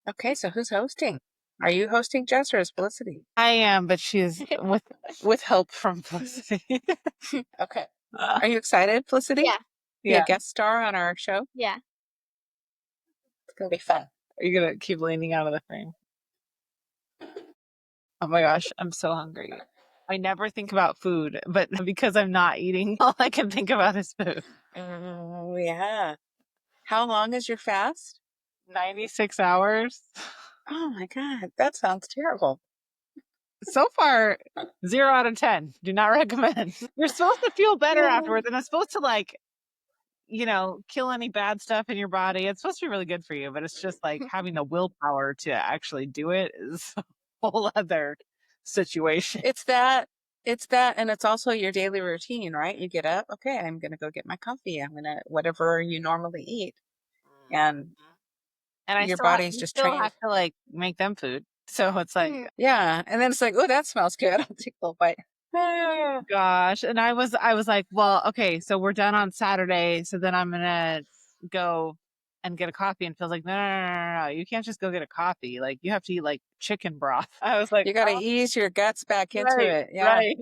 Okay, so who's hosting? Are you hosting, Jess, or is Felicity? I am, but she's with help from Felicity. Okay. Are you excited, Felicity? Yeah. Be a Yeah. guest star on our show? Yeah. It's gonna be fun. Are you gonna keep leaning out of the frame? Oh my gosh, I'm so hungry. I never think about food, but because I'm not eating, all I can think about is food. Oh, yeah. How long is your fast? 96 hours. Oh my God, that sounds terrible. So far, 0 out of 10. Do not recommend. You're supposed to feel better afterwards, and it's supposed to kill any bad stuff in your body. It's supposed to be really good for you, but it's just like having the willpower to actually do it is a whole other situation. It's that, and it's also your daily routine, right? You get up, okay, I'm gonna go get my coffee. I'm gonna, whatever you normally eat. And And I your still have, body's you just still trained. have to like make them food. So it's like, Yeah. And then it's like, oh, that smells good. I'll take a little bite. gosh. And I was like, well, okay, so we're done on Saturday. So then I'm gonna go and get a coffee. And feels like, no. You can't just go get a coffee. Like you have to eat like chicken broth. I was like, You got to oh, ease your guts back into right, it. Yeah. right.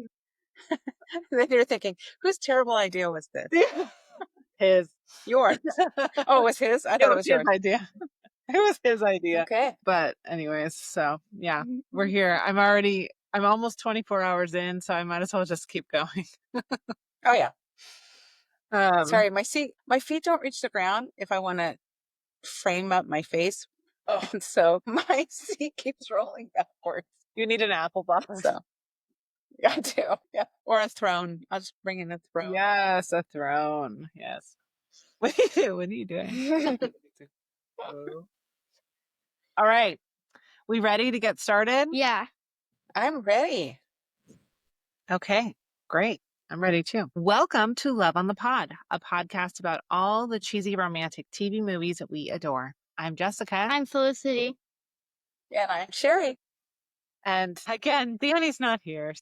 Then you're thinking, whose terrible idea was this? His. Yours. Oh, it was his? I It thought it was was his yours. idea. It was his idea. Okay. But anyways, so yeah, we're here. I'm almost 24 hours in, so I might as well just keep going. Oh, yeah. Um, Sorry, my feet don't reach the ground if I want to frame up my face. oh, And so my seat keeps rolling backwards. you need an apple bottom. So yeah, I do. Yeah. Or a throne. I'll just bring in a throne. Yes, a throne. Yes. What are you doing? What are you doing? All right. We ready to get started? Yeah. I'm ready. Okay, great. I'm ready too. Welcome to Love on the Pod, a podcast about all the cheesy romantic TV movies that we adore. I'm Jessica. I'm Felicity. And I'm Sherri. And again, Danny's not here.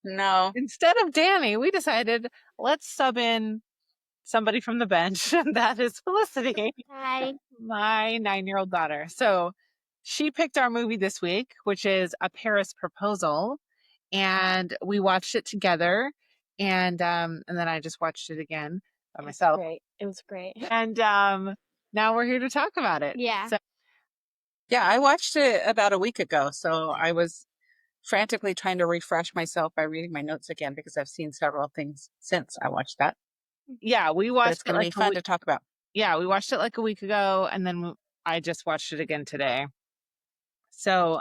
No. Instead of Danny, we decided let's sub in somebody from the bench, and that is Felicity, Hi. my 9-year-old daughter. So she picked our movie this week, which is A Paris Proposal, and we watched it together. And then I just watched it again by myself. Great. It was great. And now we're here to talk about it. Yeah. So, Yeah, I watched it about a week ago. So I was frantically trying to refresh myself by reading my notes again because I've seen several things since I watched that. yeah, we But watched it's it going to like be fun to talk about. yeah, we watched it like a week ago, and then I just watched it again today. So,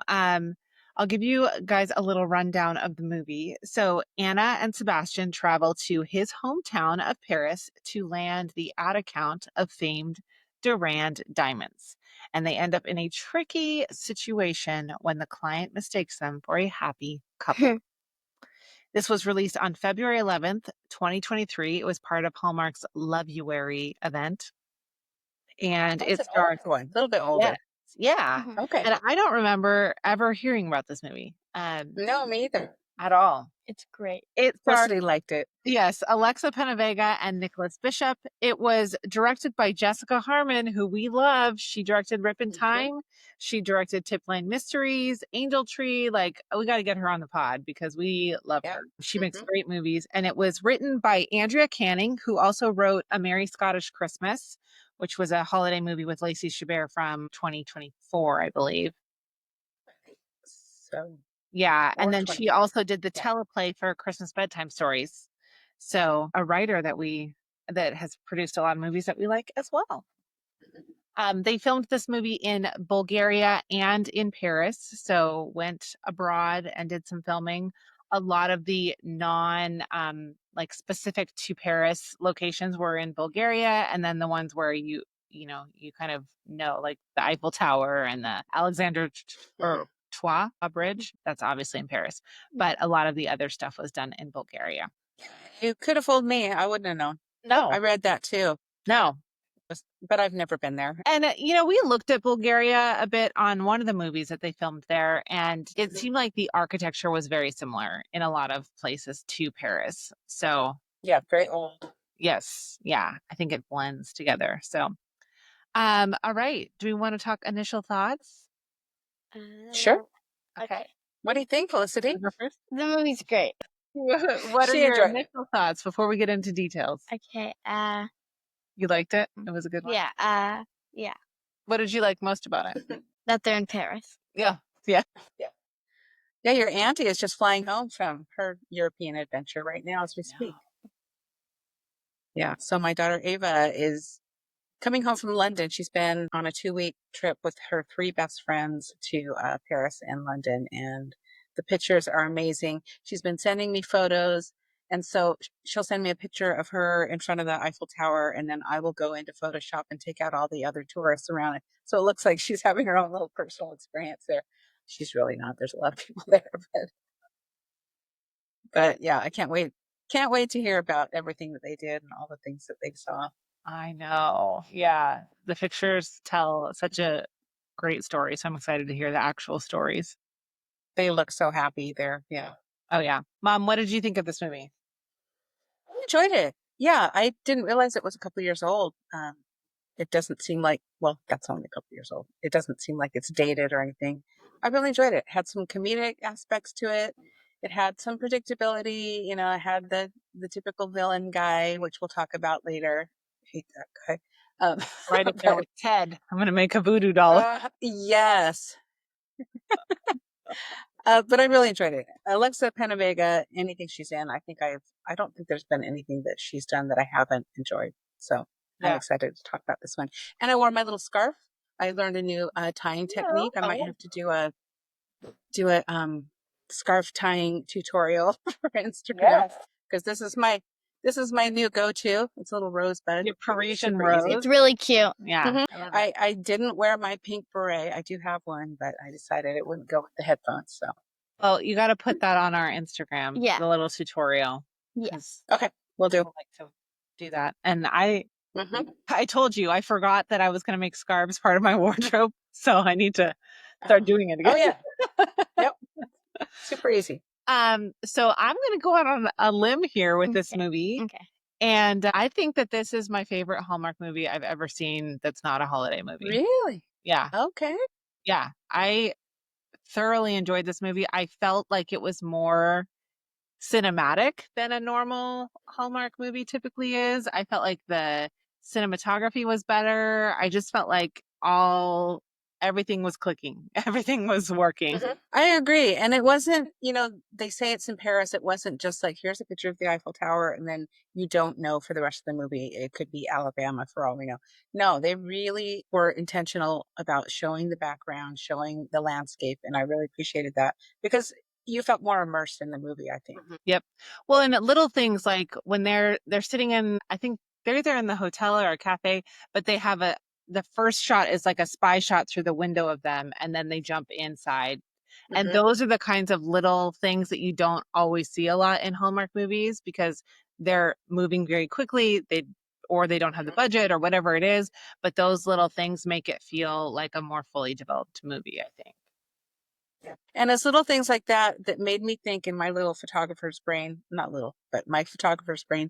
I'll give you guys a little rundown of the movie. So, Anna and Sebastian travel to his hometown of Paris to land the ad account of famed Durand diamonds. And they end up in a tricky situation when the client mistakes them for a happy couple. This was released on February 11th, 2023. It was part of Hallmark's Loveuary event. And It's it an old stars one, a little bit Yes. older. Yeah. Okay. And I don't remember ever hearing about this movie No, me either. at all. It's great. It stars, Felicity liked it. yes, Alexa PenaVega and Nicholas Bishop. It was directed by Jessica Harmon, who we love. She directed Rip in Time. She directed Tip Lane Mysteries, Angel Tree. Like, we got to get her on the pod because we love Yeah. her. She makes great movies. And it was written by Andrea Canning, who also wrote A Merry Scottish Christmas, which was a holiday movie with Lacey Chabert from 2024, I believe. So Yeah. And or then she 25. also did the Yeah. teleplay for Christmas Bedtime Stories. So a writer that has produced a lot of movies that we like as well. They filmed this movie in Bulgaria and in Paris. So went abroad and did some filming. A lot of the non like specific to Paris locations were in Bulgaria, and then the ones where you kind of know, like the Eiffel Tower and the Alexander or Trois Bridge. That's obviously in Paris, but a lot of the other stuff was done in Bulgaria. You could have fooled me. I wouldn't have known. No, I read that too, no. but I've never been there. And, we looked at Bulgaria a bit on one of the movies that they filmed there, and it seemed like the architecture was very similar in a lot of places to Paris. So, Yeah, very old. yes, yeah, I think it blends together. So, All right. Do we want to talk initial thoughts? Sure. Okay. What do you think, Felicity? You go first. The movie's great. What are She your enjoyed it. initial thoughts before we get into details? Okay. You liked it? It was a good one. Yeah. Yeah. What did you like most about it? That they're in Paris. Yeah. Yeah. Yeah, your auntie is just flying home from her European adventure right now as we speak. Yeah. So my daughter Ava is coming home from London. She's been on a 2-week trip with her 3 best friends to Paris and London, and the pictures are amazing. She's been sending me photos, and so she'll send me a picture of her in front of the Eiffel Tower, and then I will go into Photoshop and take out all the other tourists around it. So it looks like she's having her own little personal experience there. She's really not. There's a lot of people there, but yeah, I can't wait. Can't wait to hear about everything that they did and all the things that they saw. I know. Yeah. The pictures tell such a great story. So I'm excited to hear the actual stories. They look so happy there. Yeah. Oh, yeah. Mom, what did you think of this movie? I enjoyed it. Yeah, I didn't realize it was a couple years old. It doesn't seem like, well, that's only a couple years old. It doesn't seem like it's dated or anything. I really enjoyed it. It had some comedic aspects to it. It had some predictability. You know, it had the typical villain guy, which we'll talk about later. I hate that guy. Right up there with Ted. I'm going to make a voodoo doll. Yes. But I really enjoyed it. Alexa PenaVega, anything she's in, I don't think there's been anything that she's done that I haven't enjoyed. So I'm Yeah. excited to talk about this one. And I wore my little scarf. I learned a new tying technique. I might have to do a scarf tying tutorial for Instagram because this is my new go-to. It's a little rosebud. Your Parisian Super rose. easy. It's really cute. Yeah. Mhm. I love it. I didn't wear my pink beret. I do have one, but I decided it wouldn't go with the headphones. So Well, you got to put that on our Instagram. Yeah. The little tutorial. Yes. okay, we'll do. People like to do that. And I Mhm. told you, I forgot that I was going to make scarves part of my wardrobe. So I need to start doing it again. Oh yeah. Yep. Super easy. So I'm going to go out on a limb here with this movie. Okay. And I think that this is my favorite Hallmark movie I've ever seen that's not a holiday movie. Really? Yeah. Okay. Yeah. I thoroughly enjoyed this movie. I felt like it was more cinematic than a normal Hallmark movie typically is. I felt like the cinematography was better. I just felt like everything was clicking. Everything was working. I agree. And it wasn't, they say it's in Paris. It wasn't just like, here's a picture of the Eiffel Tower, and then you don't know for the rest of the movie. It could be Alabama for all we know. No, they really were intentional about showing the background, showing the landscape. And I really appreciated that because you felt more immersed in the movie, I think. Yep. Well, and little things like when they're sitting in, I think they're either in the hotel or a cafe, but they have the first shot is like a spy shot through the window of them, and then they jump inside. And those are the kinds of little things that you don't always see a lot in Hallmark movies because they're moving very quickly. Or they don't have the budget or whatever it is, but those little things make it feel like a more fully developed movie, I think. And it's little things like that that made me think in my little photographer's brain, not little, but my photographer's brain,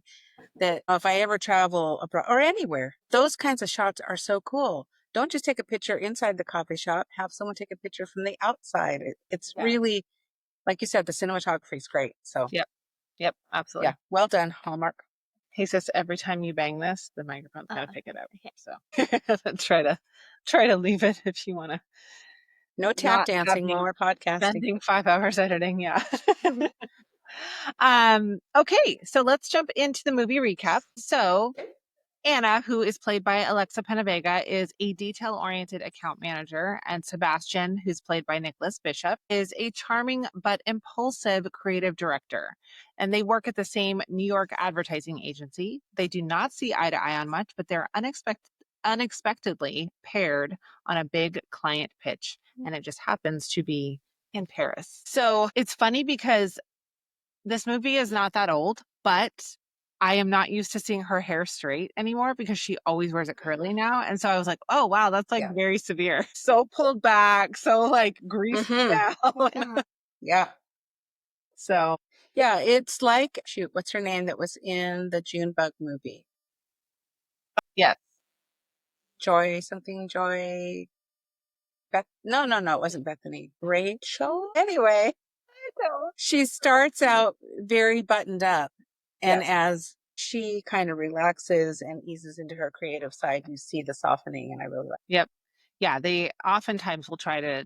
that if I ever travel abroad or anywhere, those kinds of shots are so cool. Don't just take a picture inside the coffee shop, have someone take a picture from the outside. It's really, like you said, the cinematography is great. So, Yep, absolutely. yeah, well done, Hallmark. He says every time you bang this, the microphone's gonna pick it up. Okay. So try to leave it if you want to. No tap dancing while we're podcasting. Spending 5 hours editing, yeah. Okay, so let's jump into the movie recap. So Anna, who is played by Alexa PenaVega, is a detail-oriented account manager, and Sebastian, who's played by Nicholas Bishop, is a charming but impulsive creative director. And they work at the same New York advertising agency. They do not see eye to eye on much, but they're unexpectedly paired on a big client pitch, and it just happens to be in Paris. So it's funny because this movie is not that old, but I am not used to seeing her hair straight anymore because she always wears it curly now. And so I was like, oh, wow, that's like very severe. So pulled back, so like greased down. Yeah. So, yeah, it's like, shoot, what's her name that was in the Junebug movie? yes. Joy something, Joy. No, it wasn't Bethany. Rachel. Anyway, she starts out very buttoned up. And as she kind of relaxes and eases into her creative side, you see the softening, and I really like Yep. Yeah, they oftentimes will try to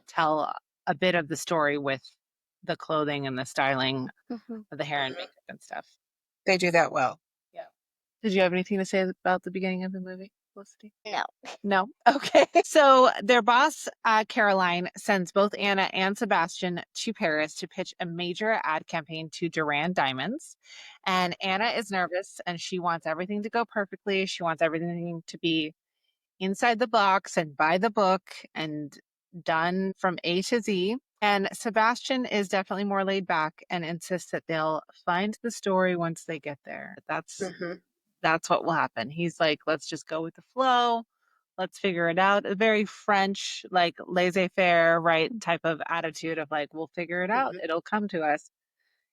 tell a bit of the story with the clothing and the styling Mhm. of the hair and makeup and stuff. they do that well. Yeah. Did you have anything to say about the beginning of the movie, Felicity? No. No. Okay. So their boss, Caroline, sends both Anna and Sebastian to Paris to pitch a major ad campaign to Duran Diamonds. And Anna is nervous and she wants everything to go perfectly. She wants everything to be inside the box and by the book and done from A to Z. And Sebastian is definitely more laid back and insists that they'll find the story once they get there. That's what will happen. He's like, let's just go with the flow. Let's figure it out. A very French, like laissez-faire, right type of attitude of like, we'll figure it out. It'll come to us.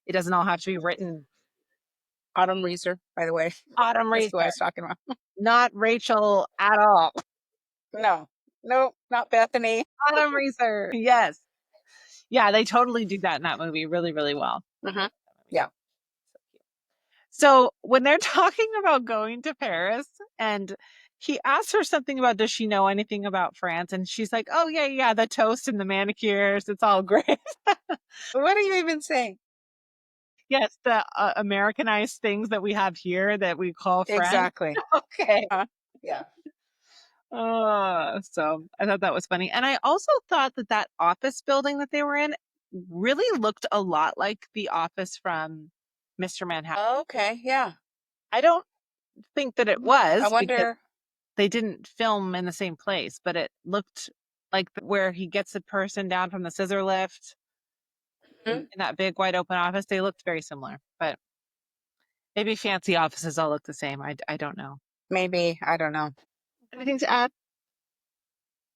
It doesn't all have to be written. Autumn Reeser, by the way. Autumn That's who I Reeser, was talking about. not Rachel at all. No, not Bethany. Autumn Reeser, yes. Yeah, they totally do that in that movie really, really well. Yeah. So when they're talking about going to Paris and he asks her something about, does she know anything about France? And she's like, oh, yeah, the toast and the manicures. It's all great. What are you even saying? Yes, the Americanized things that we have here that we call French. Exactly. Okay. Yeah. So I thought that was funny. And I also thought that office building that they were in really looked a lot like the office from Mr. Manhattan. Okay. Yeah. I don't think that it was. I because wonder. they didn't film in the same place, but it looked like where he gets the person down from the scissor lift in that big wide open office. They looked very similar, but maybe fancy offices all look the same. I don't know. Maybe. I don't know. Anything to add?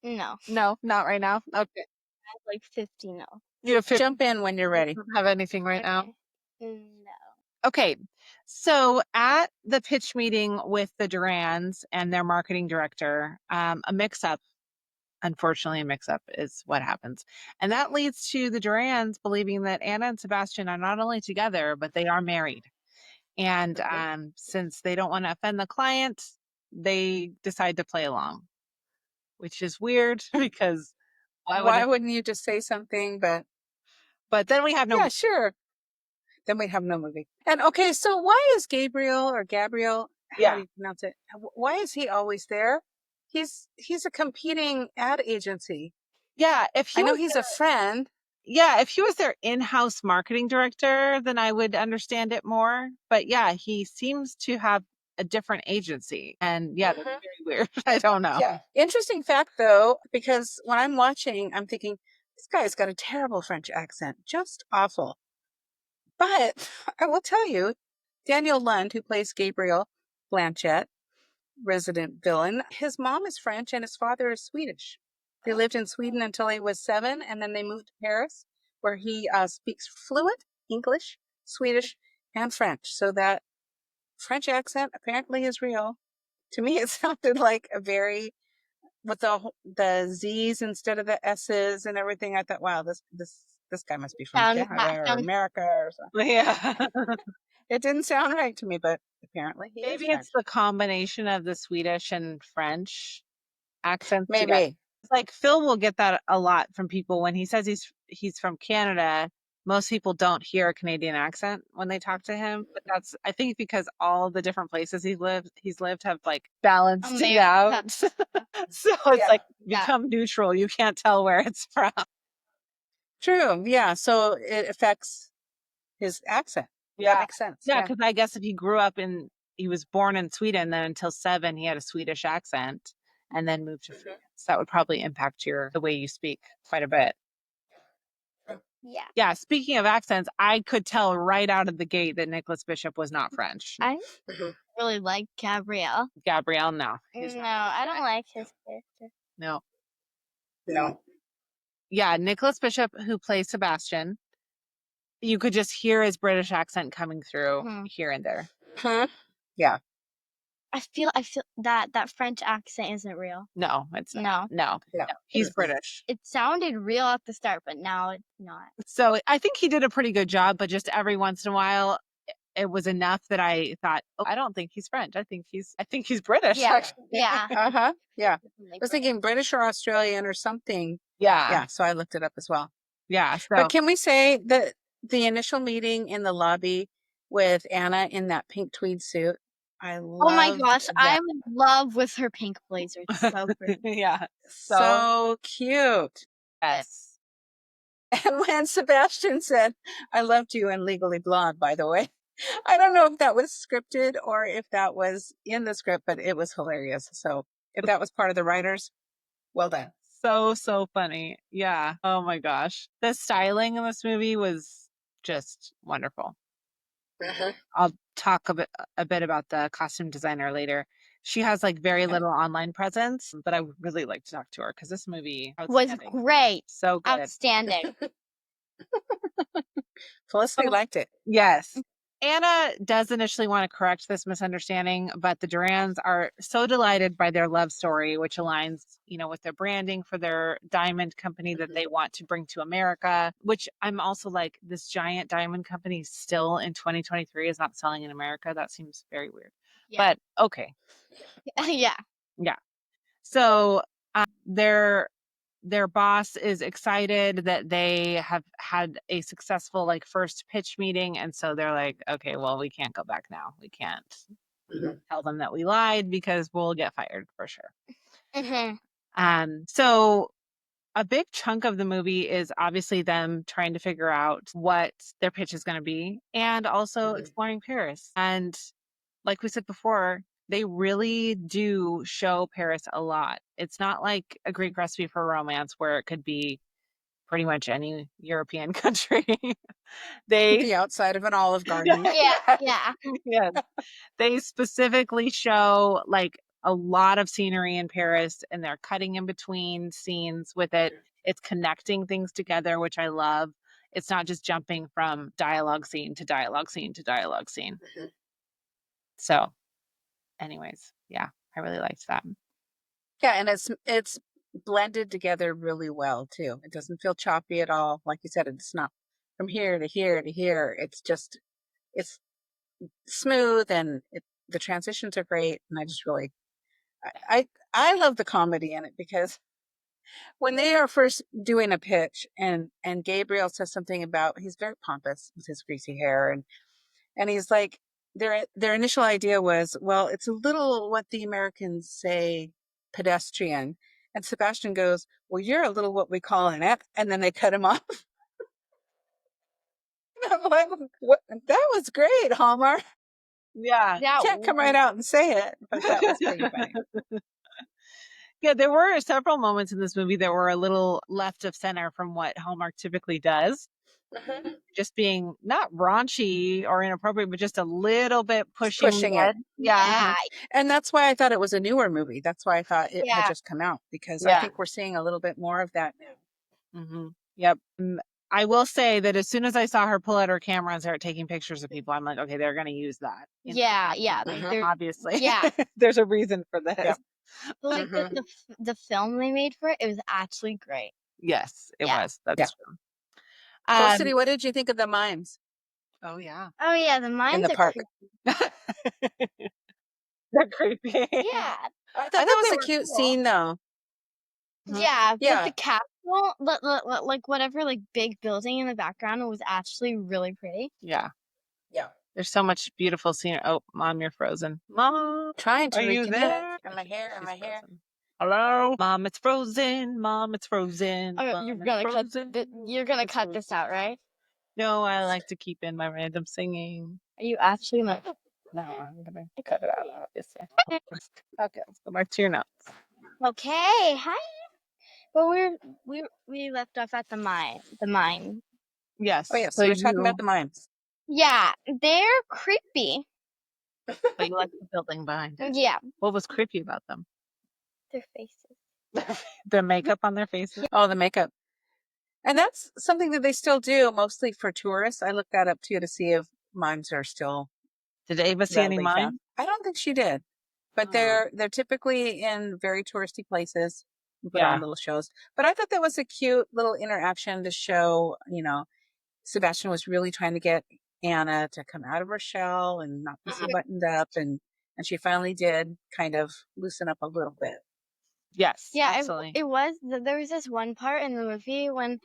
No. No, not right now. Okay. I have like 50 no. You have Jump in when you're ready. don't have anything right now. No. Okay. So at the pitch meeting with the Durans and their marketing director, a mix-up, unfortunately, a mix-up is what happens. And that leads to the Durans believing that Anna and Sebastian are not only together, but they are married. And since they don't want to offend the client, they decide to play along, which is weird because Why wouldn't you just say something? But then we have no. Yeah, sure. Then we'd have no movie. And okay, so why is Gabriel or Gabriel? How do you pronounce it? Why is he always there? He's a competing ad agency. Yeah, I know he's a friend. Yeah, if he was their in-house marketing director, then I would understand it more. But yeah, he seems to have a different agency. And yeah, that's very weird. I don't know. Yeah. Interesting fact though, because when I'm watching, I'm thinking, this guy's got a terrible French accent. Just awful. But I will tell you, Daniel Lund, who plays Gabriel Blanchett, resident villain, his mom is French and his father is Swedish. They lived in Sweden until he was 7, and then they moved to Paris, where he speaks fluent English, Swedish, and French. So that French accent apparently is real. To me, it sounded like a very, with the Z's instead of the S's and everything. I thought, wow, this guy must be from Canada or America or something. Yeah. It didn't sound right to me, but apparently he Maybe is it's the combination of the Swedish and French accents. Maybe. Together. Like Phil will get that a lot from people when he says he's from Canada. Most people don't hear a Canadian accent when they talk to him, but that's I think because all the different places he's lived have like balanced it out. So it's like become neutral. You can't tell where it's from. True. Yeah. So it affects his accent. Yeah. That makes sense. Yeah, because I guess if he was born in Sweden, then until 7 he had a Swedish accent, and then moved to France. That would probably impact the way you speak quite a bit. Yeah. Yeah. Speaking of accents, I could tell right out of the gate that Nicholas Bishop was not French. I really like Gabrielle. Gabrielle, no. No, I don't like his character. No. No. Yeah, Nicholas Bishop, who plays Sebastian, you could just hear his British accent coming through here and there. Yeah. I feel that French accent isn't real. No, it's not. No. No. He's British. It sounded real at the start, but now it's not. So I think he did a pretty good job, but just every once in a while it was enough that I thought, oh, I don't think he's French. I think he's British. Yeah. Actually. Yeah. Uh-huh. Yeah. Definitely I was thinking British or Australian or something. Yeah. Yeah. So I looked it up as well. Yeah. So But can we say that the initial meeting in the lobby with Anna in that pink tweed suit? I love Oh my gosh, that. I'm in love with her pink blazer. It's so pretty. yeah. So cute. Yes. And when Sebastian said, I loved you in Legally Blonde, by the way, I don't know if that was scripted or if that was in the script, but it was hilarious. So if that was part of the writers, well done. So funny. Yeah. Oh my gosh. The styling in this movie was just wonderful. I'll talk a bit about the costume designer later. She has like very little online presence, but I would really like to talk to her because this movie Was great. so good. Outstanding. Felicity liked it. Yes. Anna does initially want to correct this misunderstanding, but the Durans are so delighted by their love story, which aligns, with their branding for their diamond company that they want to bring to America, which I'm also like, this giant diamond company still in 2023 is not selling in America. That seems very weird. Yeah. But okay. Yeah. Yeah. So their boss is excited that they have had a successful first pitch meeting, and so they're like, okay, well, we can't go back now. We can't tell them that we lied because we'll get fired for sure. So a big chunk of the movie is obviously them trying to figure out what their pitch is going to be and also exploring Paris. And like we said before, they really do show Paris a lot. It's not like a Greek recipe for romance where it could be pretty much any European country. The outside of an Olive Garden. Yeah. Yes. They specifically show a lot of scenery in Paris, and they're cutting in between scenes with it. It's connecting things together, which I love. It's not just jumping from dialogue scene to dialogue scene to dialogue scene. So anyways, yeah, I really liked that. Yeah, and it's blended together really well too. It doesn't feel choppy at all. Like you said, it's not from here to here to here. It's smooth, and the transitions are great. And I just really, I love the comedy in it, because when they are first doing a pitch and Gabriel says something about, he's very pompous with his greasy hair, and he's like, their initial idea was, well, it's a little what the Americans say pedestrian. And Sebastian goes, well, you're a little what we call an F, and then they cut him off. And I'm like, what? That was great, Hallmark. Yeah. Can't come right out and say it, but that was pretty funny. Yeah, there were several moments in this movie that were a little left of center from what Hallmark typically does. Just being not raunchy or inappropriate, but just a little bit pushing it. Yeah. And that's why I thought it was a newer movie. That's why I thought it had just come out, because I think we're seeing a little bit more of that now. Yep. I will say that as soon as I saw her pull out her camera and start taking pictures of people, I'm like, okay, they're going to use that. Yeah. Obviously. Yeah. There's a reason for this. Yep. The film they made for it was actually great. Yes, it was. That's true. Felicity, what did you think of the mimes? Oh yeah, the mimes in the park. They're creepy. Yeah. I thought that was a cute scene, though. Yeah, but the castle, like whatever, big building in the background was actually really pretty. Yeah. There's so much beautiful scenery. Oh, Mom, you're frozen. Mom, trying to are you there? And my hair, and my hair. Hello, Mom, it's frozen. Mom, it's frozen. Okay, Mom, you're gonna cut this out, right? No, I like to keep in my random singing. Are you actually gonna? No, I'm gonna cut it out, obviously. Okay, let's go back to your notes. Okay, hi. But we left off at the mine. Yes. Oh yes, so we're talking about the mimes. Yeah, they're creepy. But you like the building behind it. Yeah. What was creepy about them? Their faces. The makeup on their faces? Oh, the makeup. And that's something that they still do, mostly for tourists. I looked that up too to see if mimes are still. Did Ava see any mimes? I don't think she did. but they're typically in very touristy places and put Yeah. on little shows. But I thought that was a cute little interaction to show, Sebastian was really trying to get Anna to come out of her shell and not be so buttoned up, and she finally did kind of loosen up a little bit. Yes, Yeah, absolutely. it was. There was this one part in the movie when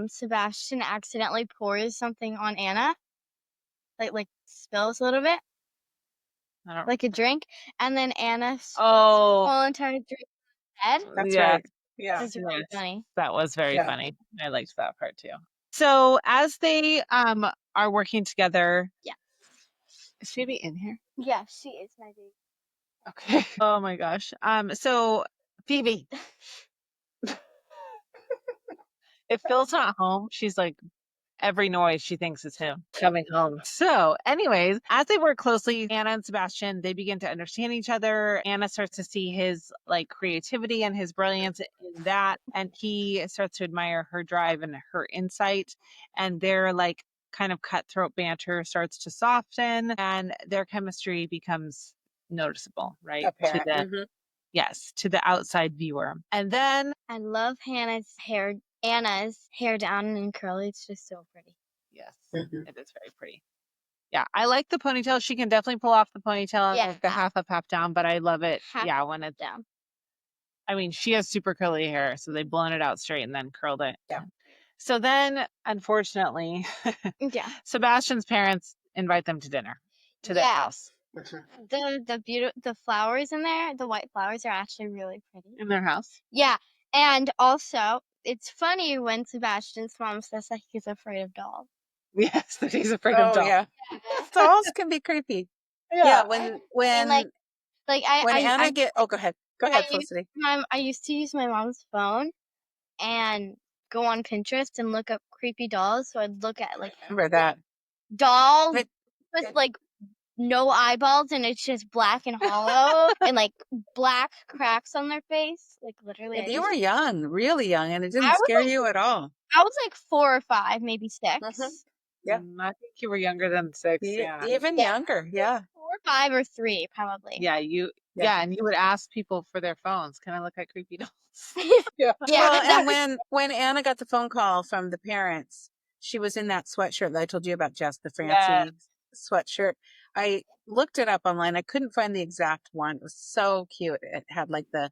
Sebastian accidentally pours something on Anna, like spills a little bit, I don't. like a drink, and then Anna Oh, whole entire drink head. That's yeah. right. Yeah. That's really funny. That was very Yeah. funny. I liked that part too. So as they are working together, Yeah. is Phoebe in here? Yeah, she is my baby. Okay. Oh my gosh. So Phoebe, if Phil's not home, she's like every noise she thinks is him coming home. So anyways, as they work closely, Anna and Sebastian, they begin to understand each other. Anna starts to see his like creativity and his brilliance in that. And he starts to admire her drive and her insight. And their like kind of cutthroat banter starts to soften and their chemistry becomes noticeable, right? Apparent. Yes, to the outside viewer. And then I love Anna's hair down and curly. It's just so pretty. yes, it is very pretty. Yeah, I like the ponytail. She can definitely pull off the ponytail, Yeah. like the half up, half down, but I love it. Half when it's down. I mean, she has super curly hair, so they've blown it out straight and then curled it. Yeah. So then, unfortunately, Yeah. Sebastian's parents invite them to dinner to their house. The flowers in there, the white flowers are actually really pretty. In their house? Yeah. And also, it's funny when Sebastian's mom says that he's afraid of dolls. Yes, that he's afraid of dolls. Yeah. Dolls can be creepy. Yeah. When And when Anna go ahead. Go ahead, Felicity. I used to use my mom's phone and go on Pinterest and look up creepy dolls. So I'd look at like Remember that. dolls with like no eyeballs and it's just black and hollow and like black cracks on their face. Like literally. And you were young, really young, and it didn't scare you at all. I was like 4 or 5, maybe 6. Yeah. I think you were younger than 6. Yeah. Even younger. Yeah. 4, 5, or 3, probably. Yeah, and you would ask people for their phones. Can I look at creepy dolls? Yeah. Yeah. Well, and when Anna got the phone call from the parents, she was in that sweatshirt that I told you about, Jess, the fancy sweatshirt. I looked it up online. I couldn't find the exact one. It was so cute. It had like the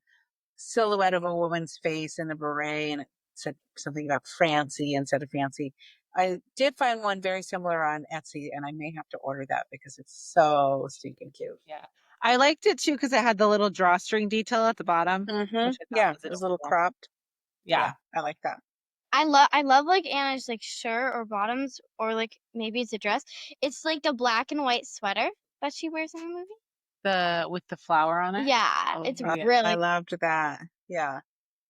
silhouette of a woman's face in a beret, and it said something about Francie instead of fancy. I did find one very similar on Etsy, and I may have to order that because it's so stinking cute. Yeah. I liked it too because it had the little drawstring detail at the bottom. Yeah, it was a little cropped. Yeah, I like that. I love like Anna's like shirt or bottoms or like maybe it's a dress. It's like the black and white sweater that she wears in the movie. With the flower on it. Yeah, it's I really loved that. Yeah,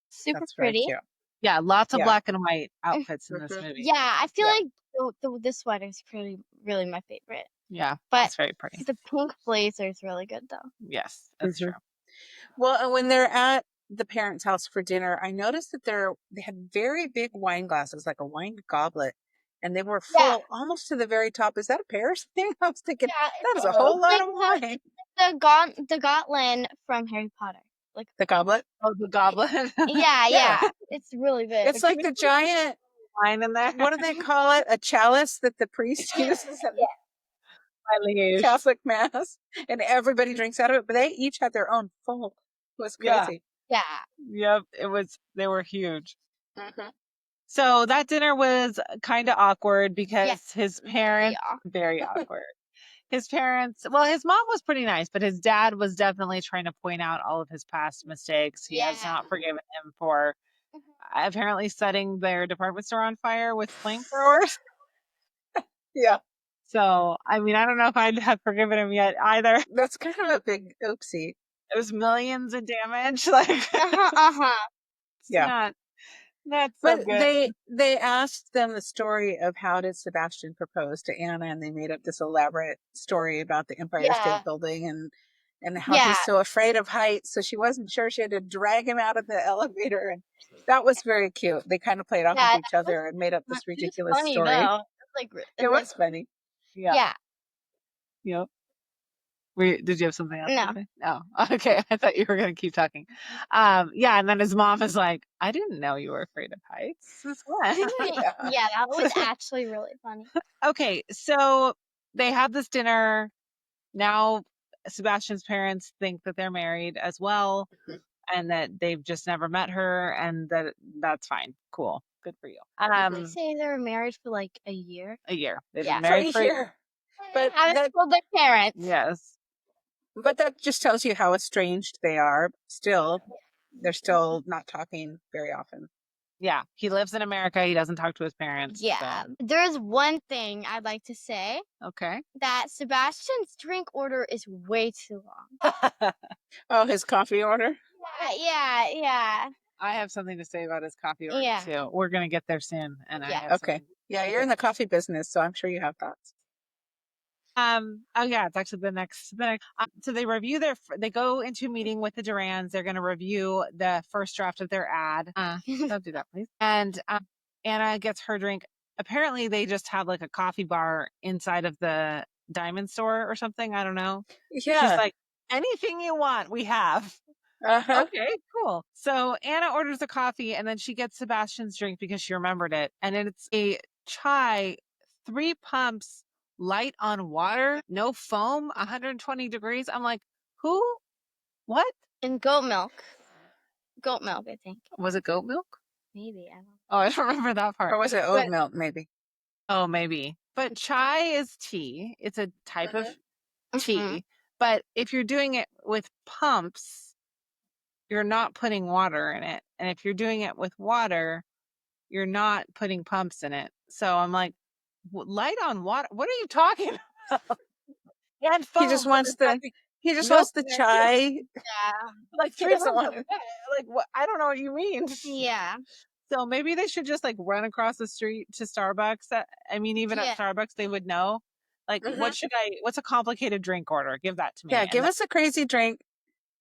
super that's very pretty. cute. Yeah, lots of black and white outfits in this movie. Yeah, I feel like the sweater is really my favorite. Yeah, but it's very pretty. The pink blazer is really good though. Yes, that's true. Well, when they're at the parents' house for dinner, I noticed that they had very big wine glasses, like a wine goblet, and they were full almost to the very top. Is that a Paris thing? I was thinking that is a whole lot of wine. The Goblet from Harry Potter. Like the goblet? Oh, the goblet. Yeah. It's really big. It's like the giant wine in there. What do they call it? A chalice that the priest uses at the Catholic mass, and everybody drinks out of it. But they each had their own full. It was crazy. Yeah. Yep. They were huge. So that dinner was kind of awkward because his parents, very awkward. His parents, well, his mom was pretty nice, but his dad was definitely trying to point out all of his past mistakes. He has not forgiven him for apparently setting their department store on fire with flamethrowers. Yeah. So, I mean, I don't know if I'd have forgiven him yet either. That's kind of a big oopsie. It was millions in damage. Like, yeah. Not so but good. they asked them the story of how did Sebastian propose to Anna, and they made up this elaborate story about the Empire State Building and how he's so afraid of heights. So she wasn't sure, she had to drag him out of the elevator, and that was very cute. They kind of played off with each other and made up this ridiculous story. Though. It was funny. Yeah. Yep. Did you have something else? No. To say? No. Okay. I thought you were going to keep talking. Yeah. And then his mom is like, I didn't know you were afraid of heights. Since when? Yeah, that was actually really funny. Okay. So they have this dinner. Now Sebastian's parents think that they're married as well and that they've just never met her and that's fine. Cool. Good for you. Did they say they were married for like a year? A year. They've Yeah. been married for a year. year. But Haven't that, told their parents. Yes. but that just tells you how estranged they are. Still, they're still not talking very often. Yeah. He lives in America. He doesn't talk to his parents. Yeah. So. There's one thing I'd like to say. Okay. That Sebastian's drink order is way too long. Oh, his coffee order? Yeah. I have something to say about his coffee order Yeah. too. We're gonna get there soon, and I Yeah. have Okay. something. Yeah, you're in the coffee business, so I'm sure you have thoughts. Oh yeah, it's actually the next. So they review they go into a meeting with the Durans. They're gonna review the first draft of their ad. Don't do that, please. And Anna gets her drink. Apparently, they just have like a coffee bar inside of the diamond store or something. I don't know. Yeah. She's like, anything you want, we have. Uh-huh. Okay, cool. So Anna orders a coffee and then she gets Sebastian's drink because she remembered it. And it's a chai, 3 pumps, light on water, no foam, 120 degrees. I'm like, who? What? And goat milk. Goat milk, I think. Was it goat milk? Maybe. I don't know. Oh, I don't remember that part. Or was it oat milk, maybe? Oh, maybe. But chai is tea. It's a type of tea. Mhm. But if you're doing it with pumps, you're not putting water in it. And if you're doing it with water, you're not putting pumps in it. So I'm like, light on water? What are you talking about? And He just foam, wants but he just milk wants the in it, chai. Yeah. like He 3 doesn't pumps want of it. wet. Like what? I don't know what you mean. Yeah. So maybe they should just like run across the street to Starbucks. I mean, even Yeah. at Starbucks, they would know. Like, Mhm. what's a complicated drink order? Give that to me. Yeah, And give us a crazy drink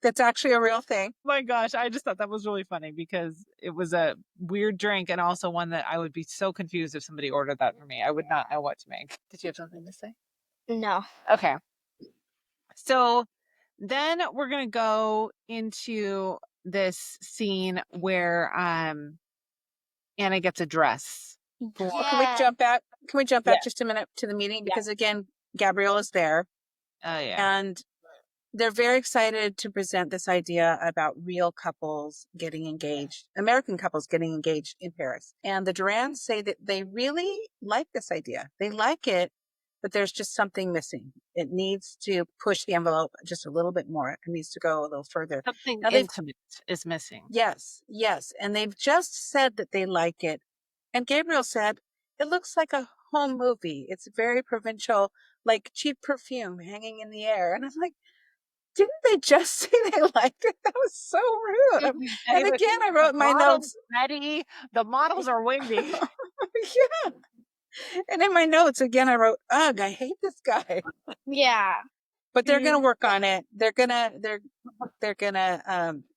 that's actually a real thing. my gosh, I just thought that was really funny because it was a weird drink and also one that I would be so confused if somebody ordered that for me. I would not know what to make. Did you have something to say? No. Okay. So then we're going to go into this scene where Anna gets a dress. Well, can we jump back? Can we jump back Yeah. just a minute to the meeting? Yeah. Because again, Gabrielle is there. Oh yeah. And they're very excited to present this idea about real couples getting engaged, American couples getting engaged in Paris. And the Durans say that they really like this idea. They like it, but there's just something missing. It needs to push the envelope just a little bit more. It needs to go a little further. Something Now intimate is missing. Yes. And they've just said that they like it. And Gabriel said, it looks like a home movie. It's very provincial, like cheap perfume hanging in the air. And I'm like, didn't they just say they liked it? That was so rude. And again, I wrote in my notes. Ready? The models are waiting. Yeah. And in my notes, again, I wrote, ugh, I hate this guy. Yeah. But they're going to work on it. They're going to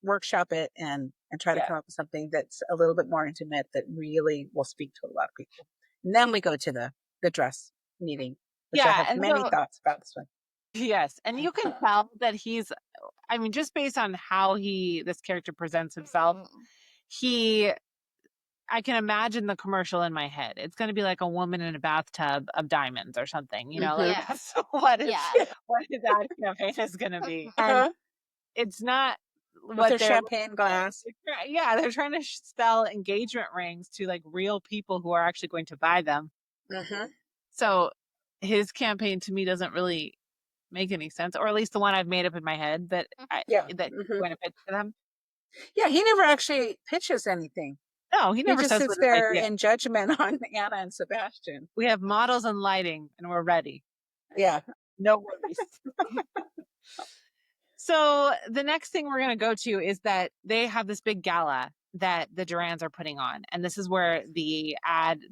workshop it and try to come up with something that's a little bit more intimate that really will speak to a lot of people. And then we go to the dress meeting, which I have many thoughts about this one. Yes. And you can tell that I mean, just based on how this character presents himself, I can imagine the commercial in my head. It's going to be like a woman in a bathtub of diamonds or something, you know, like that's what his ad campaign is going to be. And it's not with their champagne glass. Yeah, they're trying to sell engagement rings to like real people who are actually going to buy them. Mm-hmm. So his campaign to me doesn't really make any sense, or at least the one I've made up in my head that he's going to pitch to them. Yeah, he never actually pitches anything. No, he never just says sits there in judgment on Anna and Sebastian. We have models and lighting, and we're ready. Yeah, no worries. So the next thing we're going to go to is that they have this big gala that the Durans are putting on, and this is where the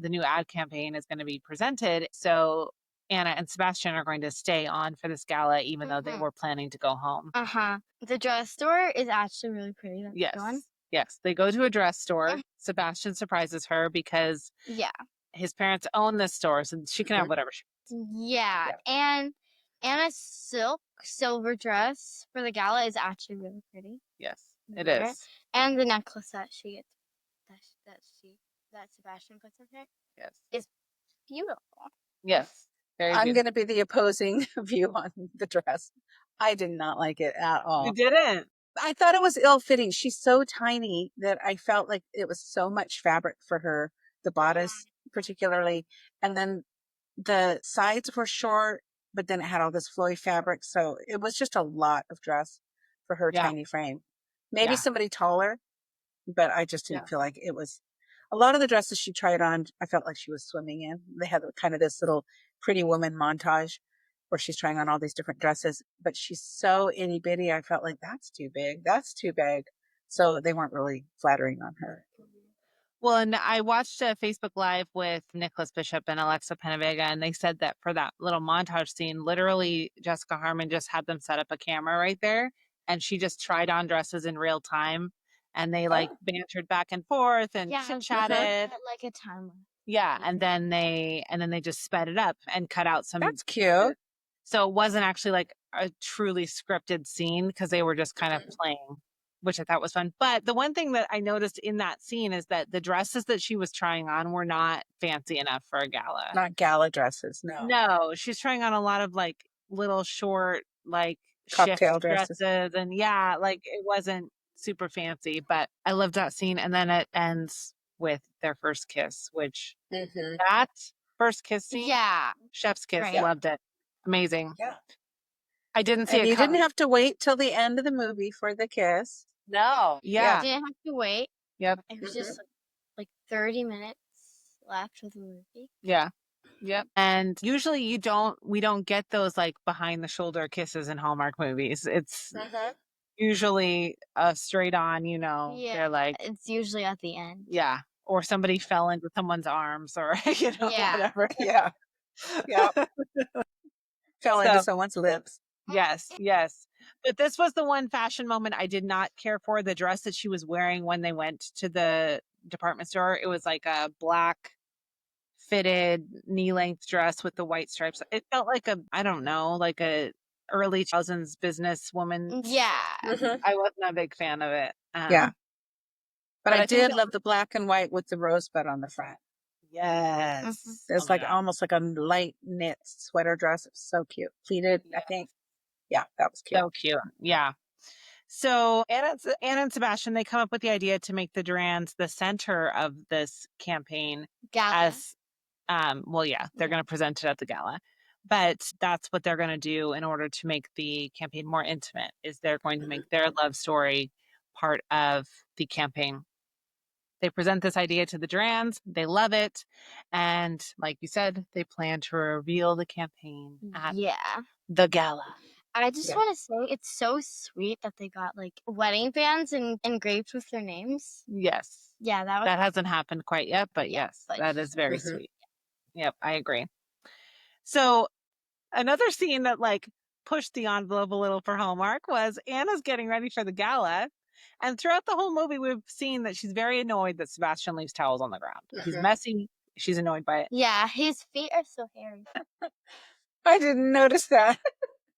new ad campaign is going to be presented. So Anna and Sebastian are going to stay on for this gala, even though they were planning to go home. The dress store is actually really pretty. Yes, they go to a dress store. Sebastian surprises her because his parents own this store, so she can have whatever she wants. And Anna's silk silver dress for the gala is actually really pretty. Yes, it Wear is. And the necklace that she gets, that Sebastian puts in her, Yes. is beautiful. Yes. Very I'm good. going to be the opposing view on the dress. I did not like it at You all. didn't. I thought it was ill-fitting. She's so tiny that I felt like it was so much fabric for her, the bodice particularly. And then the sides were short, but then it had all this flowy fabric. So it was just a lot of dress for her Yeah. tiny frame. Maybe Yeah. somebody taller, but I just Yeah. didn't feel like it was. A lot of the dresses she tried on, I felt like she was swimming in. They had kind of this little pretty woman montage where she's trying on all these different dresses, but she's so itty bitty. I felt like that's too big. That's too big. So they weren't really flattering on her. Well, and I watched a Facebook Live with Nicholas Bishop and Alexa PenaVega, and they said that for that little montage scene, literally Jessica Harmon just had them set up a camera right there, and she just tried on dresses in real time, and they like bantered back and forth and chit chatted. Like a timer. Yeah, and then they just sped it up and cut out some. That's cute. So it wasn't actually like a truly scripted scene because they were just kind of playing, which I thought was fun. But the one thing that I noticed in that scene is that the dresses that she was trying on were not fancy enough for a gala. Not gala dresses, no. No, she's trying on a lot of like little short, like Cocktail shift dresses. dresses. And yeah, like it wasn't super fancy, but I loved that scene. And then it ends with their first kiss, which that first kiss scene, Yeah. chef's kiss, Right. loved it. Amazing. Yeah. I didn't see And it you coming. didn't have to wait till the end of the movie for the kiss. No. Yeah. Didn't have to wait. Yep. It was just like 30 minutes left of the movie. Yeah. Yep. And usually we don't get those like behind the shoulder kisses in Hallmark movies. It's usually a straight on, Yeah. they're like, It's usually at the end. yeah. Or somebody fell into someone's arms or, Yeah. whatever. Yeah. Yeah. Fell into So, someone's lips. yes, yes. But this was the one fashion moment I did not care for. The dress that she was wearing when they went to the department store, it was like a black fitted knee-length dress with the white stripes. It felt like I don't know, like a early 2000s businesswoman. Yeah. I wasn't a big fan of it. Yeah. But I I think did love the black and white with the rosebud on the front. yes. It's Oh my like God. almost like a light knit sweater dress. It was so cute. Pleated, I think. Yeah, that was cute. So cute. Yeah. So Anna and Sebastian, they come up with the idea to make the Durans the center of this campaign Gala. as well, yeah, they're going to present it at the gala. But that's what they're going to do in order to make the campaign more intimate, is they're going to make their love story part of the campaign. They present this idea to the Durans. They love it. And like you said, they plan to reveal the campaign at the gala. I just want to say it's so sweet that they got like wedding bands and engraved with their names. Yes. Yeah, that hasn't happened quite yet, but yes, but that is very sweet. Yep, I agree. So another scene that like pushed the envelope a little for Hallmark was Anna's getting ready for the gala. And throughout the whole movie, we've seen that she's very annoyed that Sebastian leaves towels on the ground. He's messy. She's annoyed by it. Yeah, his feet are so hairy. I didn't notice that.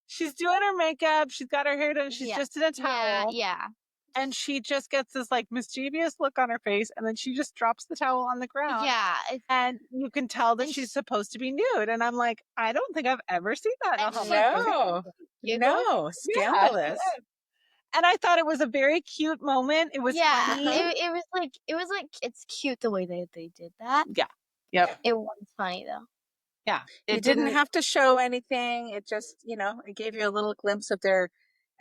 She's doing her makeup. She's got her hair done. She's just in a towel. Yeah. And she just gets this like mischievous look on her face. And then she just drops the towel on the ground. Yeah. And you can tell that she's supposed to be nude. And I'm like, I don't think I've ever seen that in a Hallmark movie. No, scandalous. And I thought it was a very cute moment. It was funny. It was like it's cute the way they did that. Yeah. Yep. It was funny though. Yeah. It didn't have to show anything. It just, it gave you a little glimpse of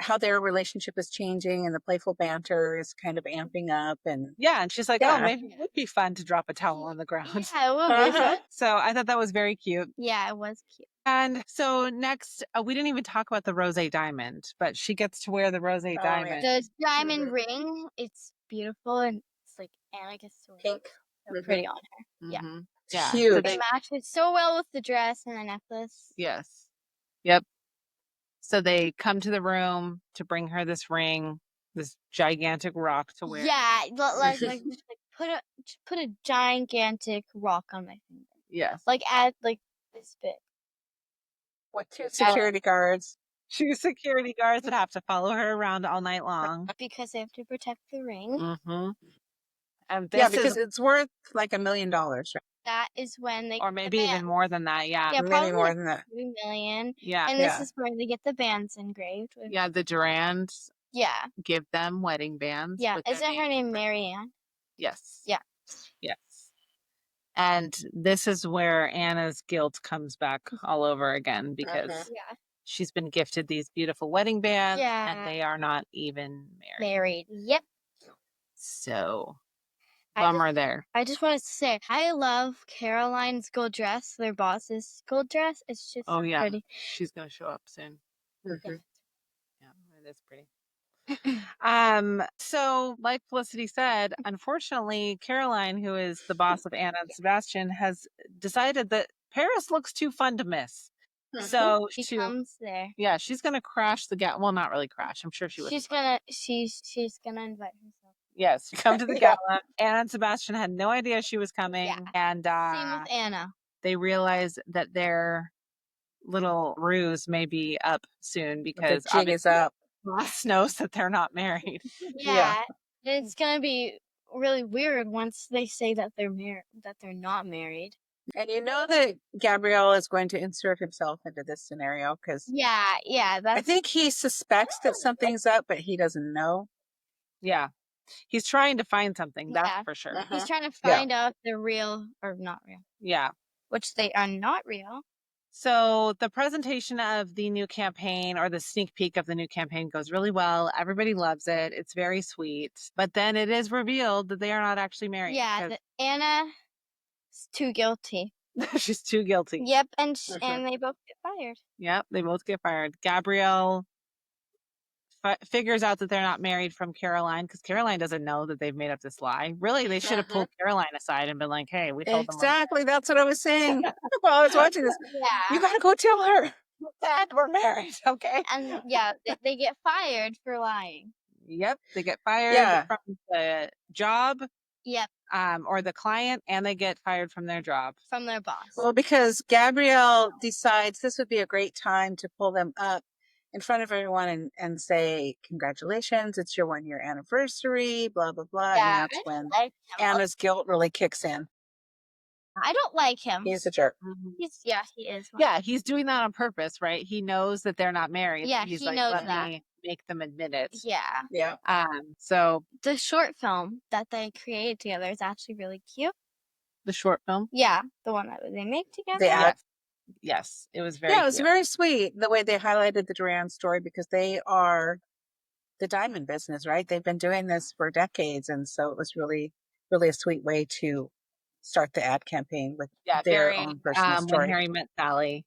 how their relationship is changing, and the playful banter is kind of amping up. And yeah, and she's like, oh, maybe it would be fun to drop a towel on the ground. Yeah, it would be fun. So I thought that was very cute. Yeah, it was cute. And so next, we didn't even talk about the rose diamond, but she gets to wear the rose diamond. The diamond ring, it's beautiful, and it's like Anna gets to wear pink, so pretty on her. Yeah. Yeah. Huge. So they matches so well with the dress and the necklace. Yes. Yep. So they come to the room to bring her this ring, this gigantic rock to wear. Yeah, like put a gigantic rock on my finger. Yes. Like at like this big. with 2 security guards. 2 security guards that have to follow her around all night long. Because they have to protect the ring. Mm-hmm. And Yeah, this because is, it's worth like $1 million, right? That is when they or get the maybe even bands. more than that. Yeah. Yeah, Maybe probably more like than that. 3 million. Yeah. And this Yeah. is where they get the bands engraved with. Yeah. The Durands Yeah. give them wedding bands. Yeah. with their Isn't her name. name Marianne? Yes. Yeah. Yes. And this is where Anna's guilt comes back all over again because Yeah. she's been gifted these beautiful wedding bands and Yeah. they are not even married. Married. Yep. So I just, bummer there. I just wanted to say, I love Caroline's gold dress, their boss's gold dress. It's just Oh yeah. pretty. She's gonna show up soon. Mhm. Yeah, it is pretty. So like Felicity said, unfortunately, Caroline, who is the boss of Anna and Sebastian, has decided that Paris looks too fun to miss. So She comes there. yeah, she's gonna crash the gala. Well, not really crash. I'm sure she was. She's gonna invite herself. Yes, come to the Yeah. gala. Anna and Sebastian had no idea she was coming, Yeah. and Same with Anna. they realize that their little ruse may be up soon The because jig is obviously up. boss knows that they're not married. Yeah. It's gonna be really weird once they say that they're not married. And you know that Gabrielle is going to insert himself into this scenario because Yeah, I that's think he suspects that something's up, but he doesn't know. Yeah, he's trying to find something. That's Yeah. for sure. He's trying to Yeah. find out if they're real or not real. Yeah. Which they are not real. So the presentation of the new campaign or the sneak peek of the new campaign goes really well. Everybody loves it. It's very sweet. But then it is revealed that they are not actually married. Yeah, Anna's too guilty. She's too guilty. Yep, and they both get fired. Yep, they both get fired. Gabrielle figures out that they're not married from Caroline because Caroline doesn't know that they've made up this lie. Really, they should have pulled Caroline aside and been like, "Hey, we told them Exactly. That's what I was saying while I was watching this. Yeah. You got to go tell her. that we're married." Okay. And yeah, they get fired for lying. Yep, they get fired Yeah. from the job. Yep, Or the client, and they get fired from their job. from their boss. Well, because Gabrielle decides this would be a great time to pull them up in front of everyone and say, congratulations, it's your 1-year anniversary, blah, blah, blah. Yeah, And I that's don't when like him. Anna's guilt really kicks in. I don't like him. He's a jerk. He is. Yeah, he's doing that on purpose, right? He knows that they're not married. Yeah, he's he like, knows let that. me make them admit it. Yeah. Yeah. So The short film that they created together is actually really cute. the short film. Yeah, the one that they make together. The ad. Yes, it was very. Yeah, it was cute. very sweet the way they highlighted the Duran story because they are the diamond business, right? They've been doing this for decades. And so it was really, really a sweet way to start the ad campaign with their very, own personal when story. Harry met Sally.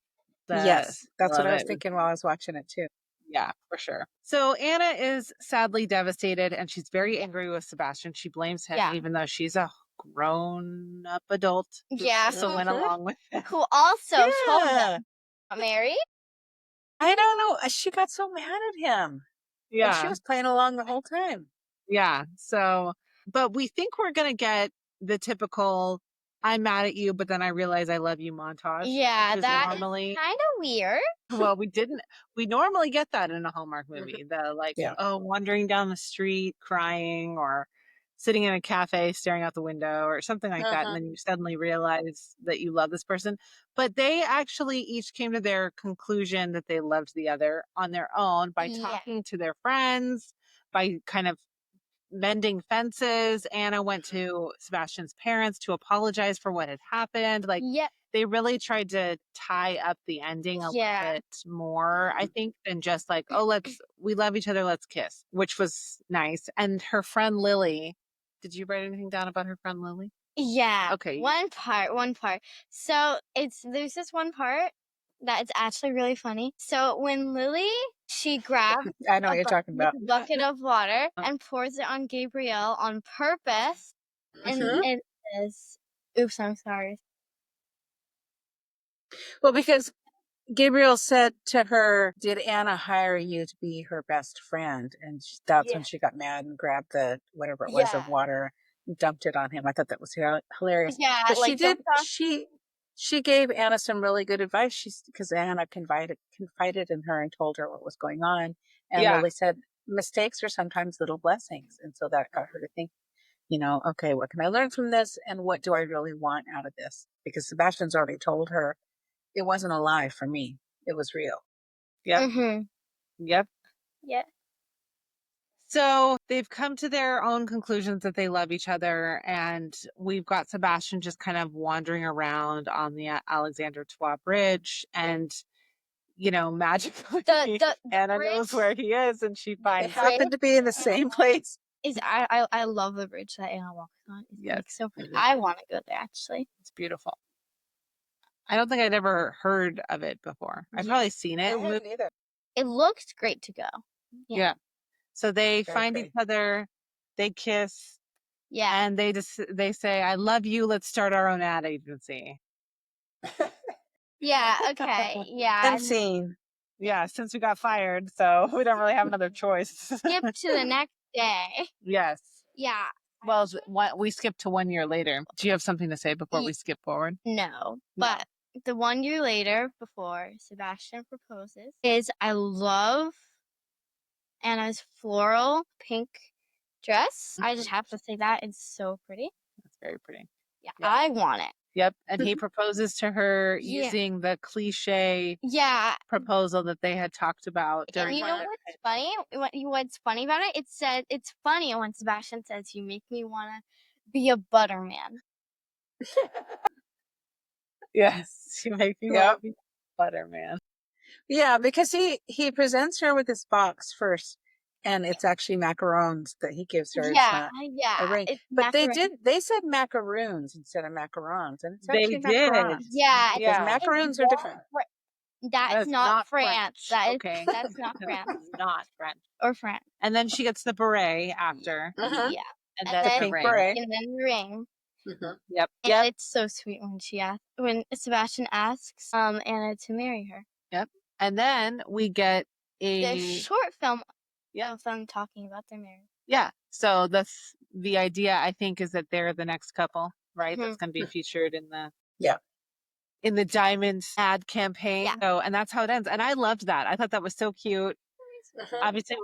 Yes, that's what I was it. thinking while I was watching it too. Yeah, for sure. So Anna is sadly devastated and she's very angry with Sebastian. She blames him, Yeah. even though she's a grown up adult. Yeah. So went along with it. Who also told Yeah. them not married? I don't know. She got so mad at him. And she Yeah. was playing along the whole time. Yeah. So, but we think we're going to get the typical I'm mad at you, but then I realize I love you montage. Yeah, which is that normally, is kind of weird. well, we normally get that in a Hallmark movie. The like, Yeah. wandering down the street crying or sitting in a cafe staring out the window or something like that. And then you suddenly realize that you love this person. But they actually each came to their conclusion that they loved the other on their own by talking to their friends, by kind of mending fences. Anna went to Sebastian's parents to apologize for what had happened. Like, they really tried to tie up the ending a little bit more, I think, than just like, oh, we love each other, let's kiss, which was nice. And her friend Lily, did you write anything down about her friend Lily? Yeah. Okay. One part. So there's this one part that is actually really funny. So when Lily, she grabs I know what you're talking about. a bucket of water and pours it on Gabrielle on purpose. And it says, oops, I'm sorry. Well, because Gabriel said to her, did Anna hire you to be her best friend? And that's when she got mad and grabbed the whatever it was of water and dumped it on him. I thought that was hilarious. Yeah, but like, she gave Anna some really good advice. Because Anna confided in her and told her what was going on. And Yeah. Lily said, mistakes are sometimes little blessings. And so that got her to think, okay, what can I learn from this? And what do I really want out of this? Because Sebastian's already told her it wasn't a lie for me. It was real. Yep. Yeah. So they've come to their own conclusions that they love each other, and we've got Sebastian just kind of wandering around on the Alexander Twa Bridge, and magically The Anna bridge knows where he is, and she It finds him. happened to be in the same place. is I love the bridge that Anna walks on. It's like Yes. so pretty. I want to go there actually. It's beautiful. I don't think I'd ever heard of it before. I've probably seen I it. haven't either. It looks great to go. Yeah. So they Very find pretty. each other, they kiss, Yeah. and they say, "I love you. Let's start our own ad agency." Yeah. Okay. Yeah. And scene. Yeah, since we got fired, so we don't really have another choice. Skip to the next day. Yes. Yeah. Well, we skipped to 1 year later. Do you have something to say before we skip forward? No, but the 1 year later, before Sebastian proposes, is I love Anna's floral pink dress. I just have to say that it's so pretty. That's very pretty. Yeah, Yeah. I want it. Yep. And he proposes to her Yeah. using the cliche Yeah. proposal that they had talked about And during you know what's funny? What's funny about it? It's funny when Sebastian says, "You make me want to be a butterman." Yes. You make me want to be Butterman. Yeah, because he presents her with this box first, and it's actually macarons that he gives her. Yeah, It's yeah. not a ring. It's But macaron. they said macaroons instead of macarons, and it's They actually did. macarons. Yeah, Because Yeah. macaroons are different. That's is not French. France. That is Okay. that's not France Not French. or France. And then she gets the beret after. Uh-huh. Yeah, And and then The then the pink ring. beret. and then the ring. Mhm. Yep. And it's so sweet when Sebastian asks Anna to marry her. Yep. And then we get The short film Yeah. of them talking about their marriage. Yeah. So that's the idea, I think, is that they're the next couple, right? That's Mhm. going to be featured in the Yeah. in the Diamonds ad campaign. Yeah. So, and that's how it ends. And I loved that. I thought that was so cute. Uh-huh. Obviously,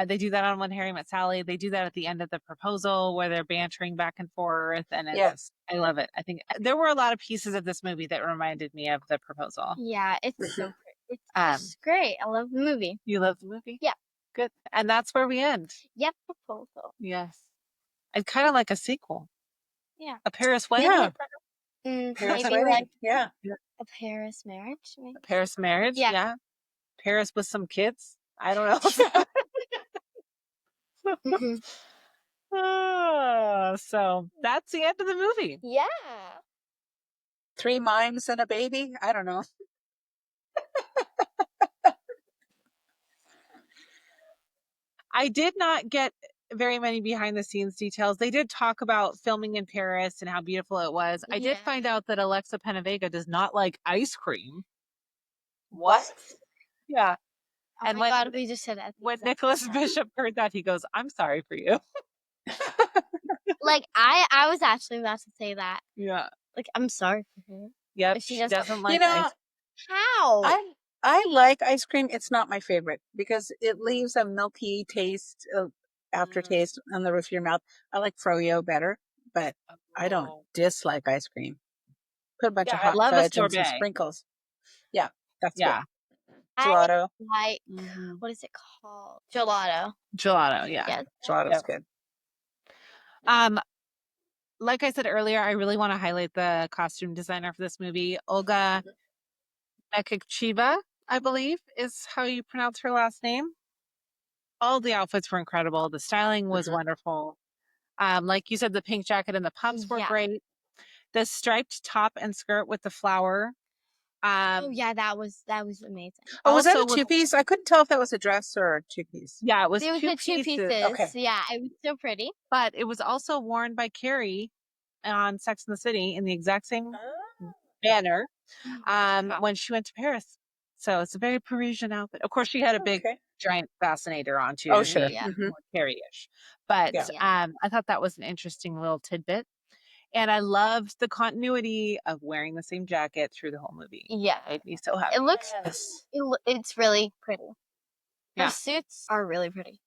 they do that on When Harry Met Sally. They do that at the end of the proposal where they're bantering back and forth. And Yes. I love it. I think there were a lot of pieces of this movie that reminded me of the proposal. Yeah, it's so Mhm. pretty. It's just great. I love the movie. You love the movie? Yeah. Good. And that's where we end. Yep, proposal. Yes. I'd kind of like a sequel. Yeah. A Paris wedding? Yeah. Paris Paris maybe wedding. like Yeah. a Paris marriage. Maybe. A Paris marriage? Yeah. Paris with some kids? I don't know. Mhm. So that's the end of the movie. Yeah. 3 mimes and a baby. I don't know. I did not get very many behind the scenes details. They did talk about filming in Paris and how beautiful it was. I did Yeah. find out that Alexa PenaVega does not like ice cream. What? Yeah. Oh And my God, we just said that. When Nicholas Bishop heard that, he goes, "I'm sorry for you." Like I was actually about to say that. Yeah. Like I'm sorry for her. Yep. But she She doesn't- doesn't like You know, ice. How? I like ice cream. It's not my favorite because it leaves a milky taste, aftertaste on the roof of your mouth. I like froyo better, but I don't dislike ice cream. Put a bunch Yeah, of I hot love a fudge and some sorbet. sprinkles. Yeah, that's Yeah. good. Gelato. Like what is it called? Gelato. Gelato. Yeah. Yeah. Gelato's good. Like I said earlier, I really want to highlight the costume designer for this movie, Olga Mekichiva, I believe is how you pronounce her last name. All the outfits were incredible. The styling was wonderful. Like you said, the pink jacket and the pumps were great. The striped top and skirt with the flower. Oh yeah, that was amazing. Oh, was that a also two-piece? I couldn't tell if that was a dress or a two-piece. Yeah, it was There was two the two pieces. Okay. Yeah, it was so pretty. But it was also worn by Carrie on Sex and the City in the exact same banner when she went to Paris. So it's a very Parisian outfit. Of course, she had a big giant fascinator on too. Oh, sure. Yeah. More Carrie-ish. But Yeah. I thought that was an interesting little tidbit. And I loved the continuity of wearing the same jacket through the whole movie. Yeah. Made me so happy. It looks, Yes. it's really pretty. Yeah. Her suits are really pretty.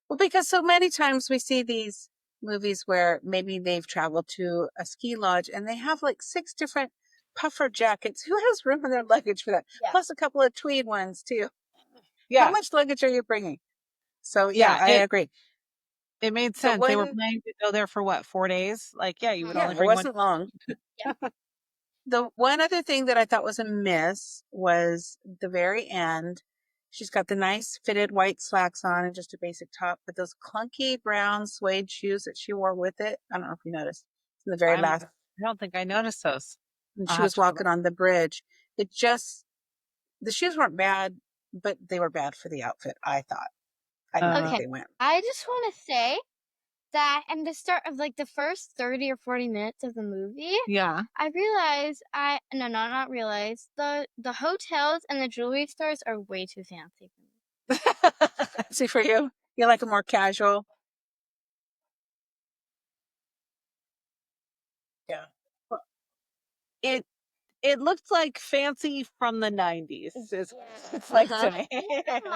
Well, because so many times we see these movies where maybe they've traveled to a ski lodge and they have like 6 different puffer jackets. Who has room in their luggage for that? Yeah. Plus a couple of tweed ones too. Yeah. How much luggage are you bringing? So yeah, I agree. It made The sense. They were one- planning to go there for what, 4 days? Like, yeah, you would Yeah, only it bring one. wasn't long. Yeah. The one other thing that I thought was a miss was the very end. She's got the nice fitted white slacks on and just a basic top, but those clunky brown suede shoes that she wore with it. I don't know if you noticed. In the very last, I don't think I noticed those. when I'll she have was to go walking on the bridge. It just, the shoes weren't bad, but they were bad for the outfit, I thought. I didn't think Okay. they went. I just want to say that in the start of like the first 30 or 40 minutes of the movie, Yeah. I realized not realized the hotels and the jewelry stores are way too fancy for me. See, for you, you like a more casual. Yeah. It looked like fancy from the 90s. It's like to me.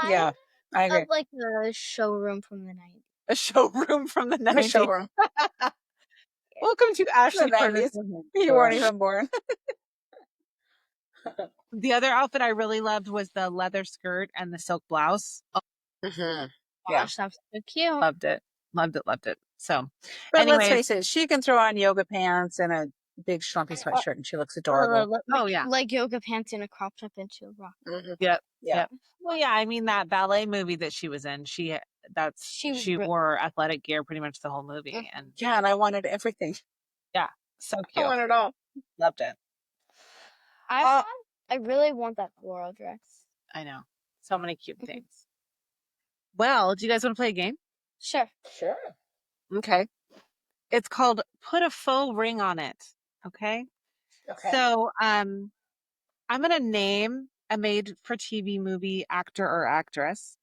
Yeah, I agree. Of like the showroom from the 90s. A showroom from the The 90s. showroom. Welcome to Ashley The Furnace. 90s. You weren't even born. The other outfit I really loved was the leather skirt and the silk blouse. Oh, Yeah. Gosh, that's so cute. loved it. Loved it. Loved it. So, But let's anyways, face it, she can throw on yoga pants and a big schlumpy sweatshirt and she looks adorable. Oh, yeah. Like yoga pants and a crop top and she'll rock. Mhm. Yep. Yeah. Yep. Well, yeah, I mean that ballet movie that she was in, she wore athletic gear pretty much the whole movie, and Yeah, and I wanted everything. so I cute. wanted it all. Loved it. I really want that floral dress. I know. So many cute things. Well, do you guys want to play a game? Sure. Sure. Okay. It's called Put a Faux Ring on It. Okay. Okay. So, I'm going to name a made for TV movie actor or actress,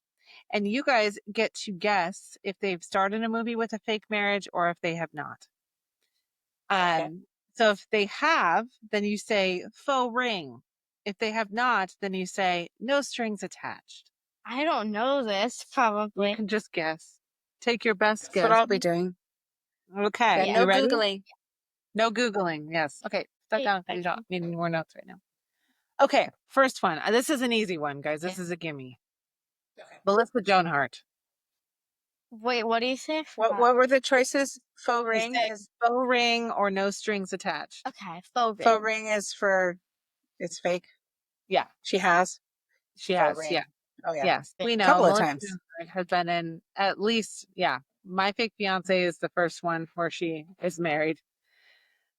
and you guys get to guess if they've started a movie with a fake marriage or if they have not. Okay. So if they have, then you say faux ring. If they have not, then you say no strings attached. I don't know this, probably. You can just guess. Take your best That's guess. what I'll be doing. Okay. And Yeah. no You ready? Googling. No Googling. Yes. Okay. Step Hey, down. You don't need any more notes right now. Okay. First one. This is an easy one, guys. This is a gimme. Okay. Melissa Joan Hart. Wait, what do you say? What were the choices? Faux ring say is faux ring or no strings attached. Okay, faux ring. faux ring is for it's fake. Yeah. She has. She Faux has. ring. Yeah. Oh yeah. Yes. We know. Couple of Melissa times. Joan Hart has been in at least, yeah. My Fake Fiance is the first one where she is married.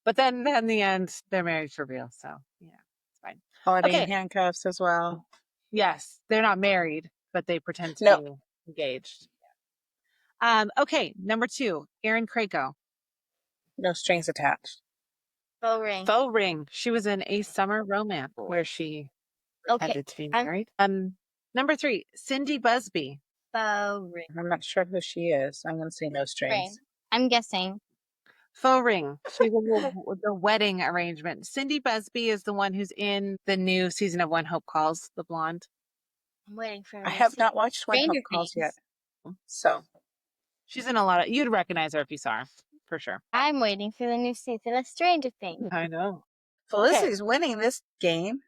But then in the end, they're married for real. So, yeah, it's fine. Holiday Okay. in Handcuffs as well. Yes. They're not married, but they pretend to Nope. be engaged. Okay. Number 2, Erin Krakow. No strings attached. Faux ring. Faux ring. She was in A Summer Romance where she pretended to be married. Number 3, Cindy Busby. Faux ring. I'm not sure who she is. I'm going to say no strings. Ring. I'm guessing. Faux ring. She's in the wedding arrangement. Cindy Busby is the one who's in the new season of When Hope Calls, the blonde. I'm waiting for. I have not watched When Hope Stranger Calls Things. yet. So She's in a lot of. You'd recognize her if you saw her, for sure. I'm waiting for the new season of Stranger Things. I know. Felicity's winning this game.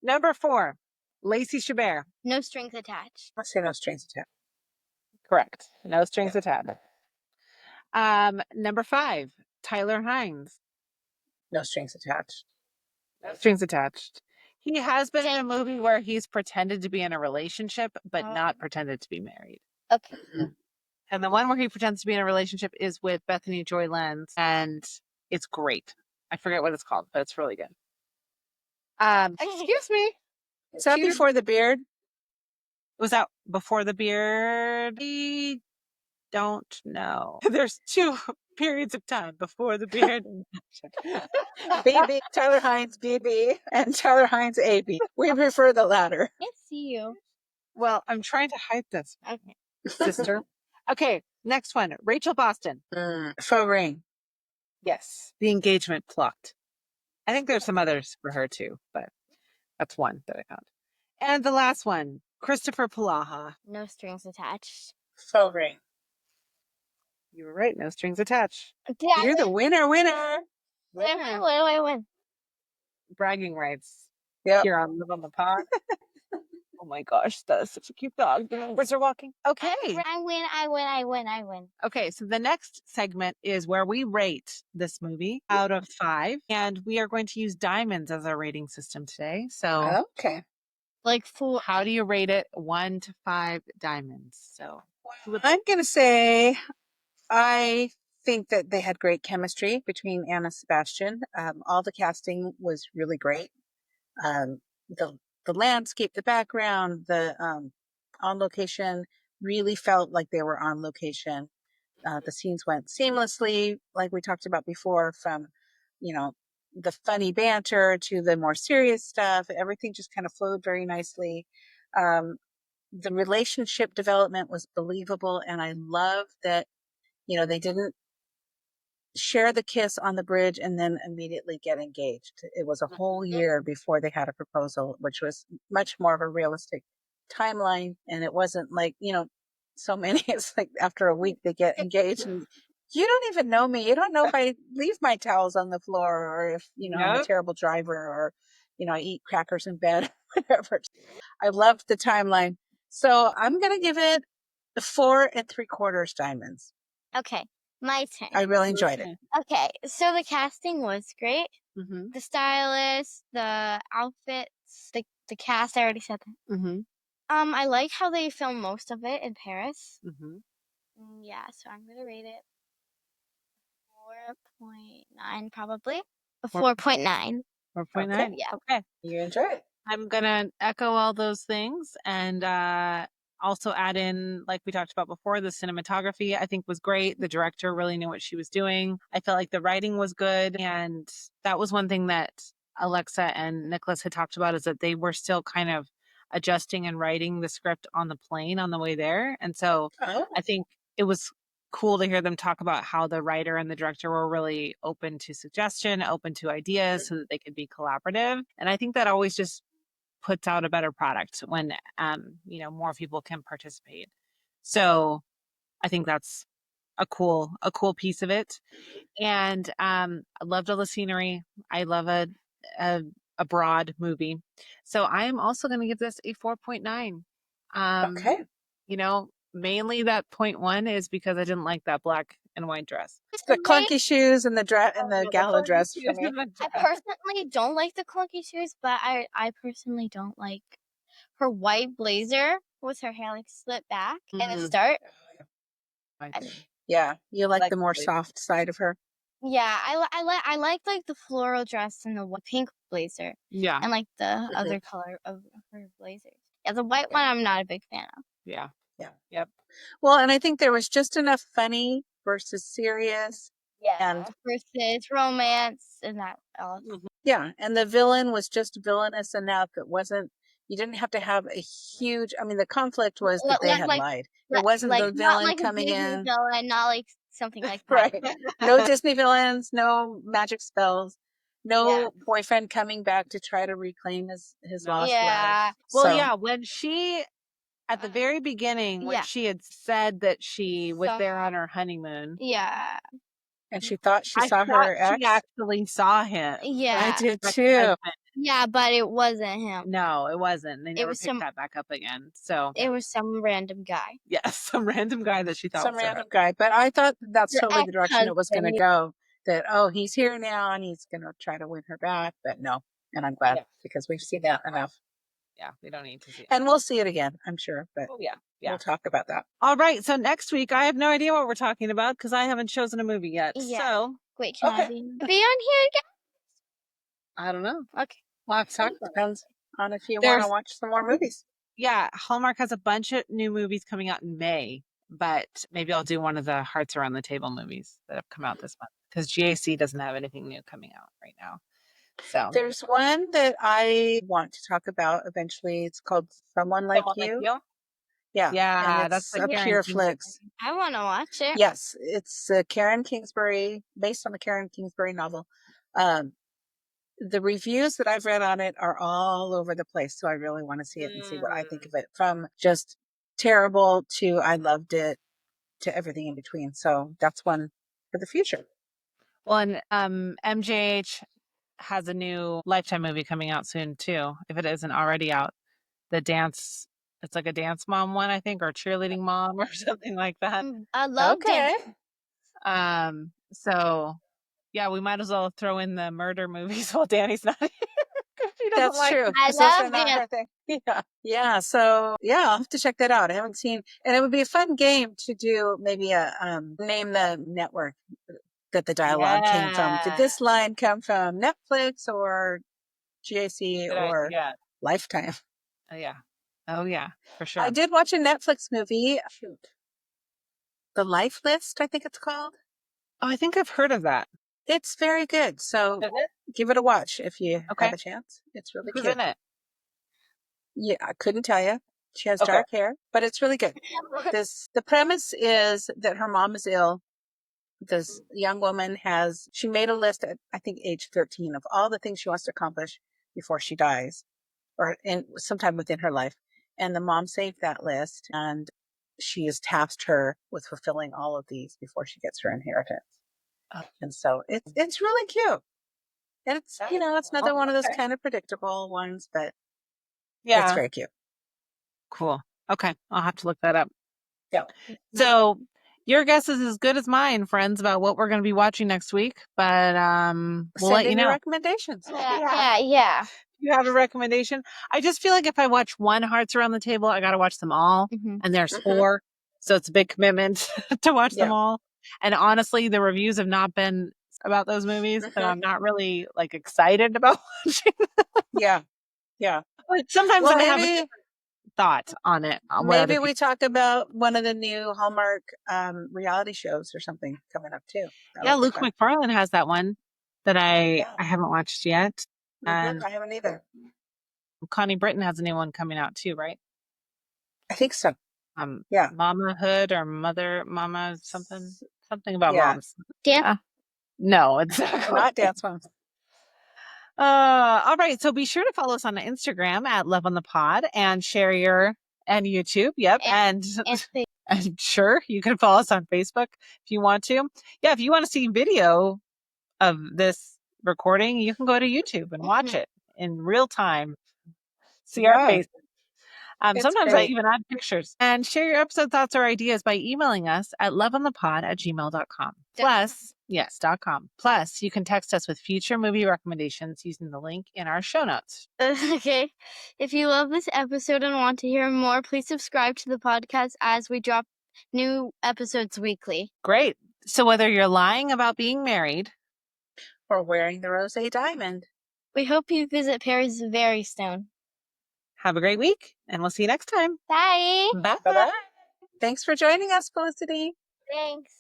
Number 4, Lacey Chabert. No strings attached. Let's say no strings attached. Correct. No strings attached. Number 5, Tyler Hines. No strings attached. No strings attached. He has been in a movie where he's pretended to be in a relationship, but not pretended to be married. Okay. And the one where he pretends to be in a relationship is with Bethany Joy Lenz, and it's great. I forget what it's called, but it's really good. Excuse me. Is that before the beard? Was that before the beard? I don't know. There's 2 periods of time before the beard. BB, Tyler Hines BB, and Tyler Hines AB. We prefer the latter. I can't see you. Well, I'm trying to hide this, Okay. sister. Okay, next one. Rachel Boston. Faux ring. Yes. The engagement plot. I think there's some others for her too, but that's one that I found. And the last one, Christopher Palaha. No strings attached. Faux ring. You were right. No strings attached. You're the winner. Win. Bragging rights. Yep. Here on Live on the Pod. Oh my gosh, that is such a cute dog. The numbers are walking. Okay. I win. Okay, so the next segment is where we rate this movie out of 5. And we are going to use diamonds as our rating system today. So Okay. Like 4. how do you rate it? 1 to 5 diamonds. So I'm going to say I think that they had great chemistry between Anna and Sebastian. All the casting was really great. Um, the landscape, the background, the on location really felt like they were on location. The scenes went seamlessly, like we talked about before, from, the funny banter to the more serious stuff. Everything just kind of flowed very nicely. The relationship development was believable. And I love that, they didn't share the kiss on the bridge and then immediately get engaged. It was a whole year before they had a proposal, which was much more of a realistic timeline. And it wasn't like, so many, it's like after a week they get engaged and you don't even know me. You don't know if I leave my towels on the floor or if, I'm a terrible driver or, I eat crackers in bed, whatever. I loved the timeline. So I'm going to give it 4 3/4 diamonds. Okay, my turn. I really enjoyed it. Okay, so the casting was great. Mm-hmm. The stylist, the outfits, the cast. I already said that. Mm-hmm. I like how they filmed most of it in Paris. Mm-hmm. Yeah, so I'm gonna rate it 4.9 probably. 4.9. 4.9. Okay. Yeah. Okay. You enjoy it. I'm going to echo all those things and also add in, like we talked about before, the cinematography I think was great. The director really knew what she was doing. I felt like the writing was good. And that was one thing that Alexa and Nicholas had talked about, is that they were still kind of adjusting and writing the script on the plane on the way there. And so I think it was cool to hear them talk about how the writer and the director were really open to suggestion, open to ideas so that they could be collaborative. And I think that always just puts out a better product when more people can participate. So I think that's a cool piece of it. And I loved all the scenery. I love a broad movie. So I am also going to give this a 4.9. Okay. Mainly that 0.1 is because I didn't like that black and white dress. The clunky shoes and the dress and the gala dress for me. I personally don't like the clunky shoes, but I personally don't like her white blazer with her hair like slit back and a start. Yeah, you like the more soft side of her. Yeah, I like the floral dress and the pink blazer. Yeah. And like the other color of her blazers. Yeah, the white one I'm not a big fan of. Yeah. Yeah. Yep. Well, and I think there was just enough funny versus serious. Yeah. And versus romance and that else. yeah, and the villain was just villainous enough. It wasn't. You didn't have to have a huge. I mean, the conflict was that they had lied. It wasn't the villain like coming a Disney in. villain, not like something like that. Right. No Disney villains. No magic spells. No boyfriend coming back to try to reclaim his lost love. Well, yeah, when she at the very beginning, when she had said that she was there on her honeymoon. Yeah. And she thought she saw her ex. She actually saw him. Yeah. I did too. Yeah, but it wasn't him. No, it wasn't. They never picked that back up again. So it was some random guy. Yes, some random guy that she thought some was random guy. But I thought that's totally the direction it was going to go. That, he's here now and he's going to try to win her back. But no. And I'm glad because we've seen that enough. Yeah, we don't need to see it. And we'll see it again, I'm sure. But we'll talk about that. All right. So next week, I have no idea what we're talking about because I haven't chosen a movie yet. Yeah. So wait, can I be on here again? I don't know. Okay. We'll have to talk. Depends on if you want to watch some more movies. Yeah. Hallmark has a bunch of new movies coming out in May, but maybe I'll do one of the Hearts Around the Table movies that have come out this month because GAC doesn't have anything new coming out right now. So there's one that I want to talk about eventually. It's called Someone Like You. Yeah. Yeah, And that's it's the a Karen Pure Kingsbury. Flix. I want to watch it. Yes, it's Karen Kingsbury, based on the Karen Kingsbury novel. The reviews that I've read on it are all over the place, so I really want to see it and see what I think of it. From just terrible to I loved it to everything in between. So that's one for the future. Well, and MJH has a new Lifetime movie coming out soon too, if it isn't already out. It's like a dance mom one, I think, or cheerleading mom or something like that. I love Okay. So yeah, we might as well throw in the murder movies while Danny's not here. 'Cause she doesn't That's like true. I 'Cause those love are not dance. her thing. Yeah. Yeah. So yeah, I'll have to check that out. I haven't seen, and it would be a fun game to do maybe a name the network that the dialogue came from. Did Yeah. this line come from Netflix or GAC Good or idea. Lifetime? Oh yeah. Oh yeah, for sure. I did watch a Netflix movie. Shoot. The Life List, I think it's called. Oh, I think I've heard of that. It's very good. So Is it? give it a watch if you Okay. have a chance. It's really Who's cute. in it? Yeah, I couldn't tell you. She has Okay. dark hair, but it's really good. The premise is that her mom is ill. This young woman she made a list at, I think, age 13 of all the things she wants to accomplish before she dies or sometime within her life. And the mom saved that list and she has tasked her with fulfilling all of these before she gets her inheritance. Oh. And so it's really cute. And it's, it's another one of those kind of predictable ones, but it's Yeah. very cute. Cool. Okay. I'll have to look that up. Yeah. So your guess is as good as mine, friends, about what we're going to be watching next week. But we'll Send let you in your know. recommendations. Yeah. You have a recommendation? I just feel like if I watch one Hearts Around the Table, I got to watch them all. Mhm. And there's Mhm. 4. So it's a big commitment to watch them Yeah. all. And honestly, the reviews have not been about those movies. And I'm not really like excited about watching. Yeah. Yeah. Like, sometimes Well, I have a maybe different thought on it. On what other maybe we people. talk about one of the new Hallmark reality shows or something coming up too. That Yeah, would be Luke fun. McFarlane has that one that I Yeah. haven't watched yet. And I haven't either. Connie Britton has a new one coming out too, right? I think so. Yeah. Mamahood or Mama something about Yeah. moms. Dance. No, it's Not Dance Moms. all right. So be sure to follow us on Instagram at Love on the Pod and share and YouTube. Yep. And and sure, you can follow us on Facebook if you want to. Yeah, if you want to see video of this recording, you can go to YouTube and watch it in real time. See our Yeah. faces. It's Sometimes I great. even add pictures. And share your episode thoughts or ideas by emailing us at loveonthepod@gmail.com. .com. Plus, you can text us with future movie recommendations using the link in our show notes. Okay. If you love this episode and want to hear more, please subscribe to the podcast as we drop new episodes weekly. Great. So whether you're lying about being married Or wearing the rosé diamond. We hope you visit Paris very soon. have a great week, and we'll see you next time. Bye. Bye. Bye-bye. Thanks for joining us, Felicity. Thanks.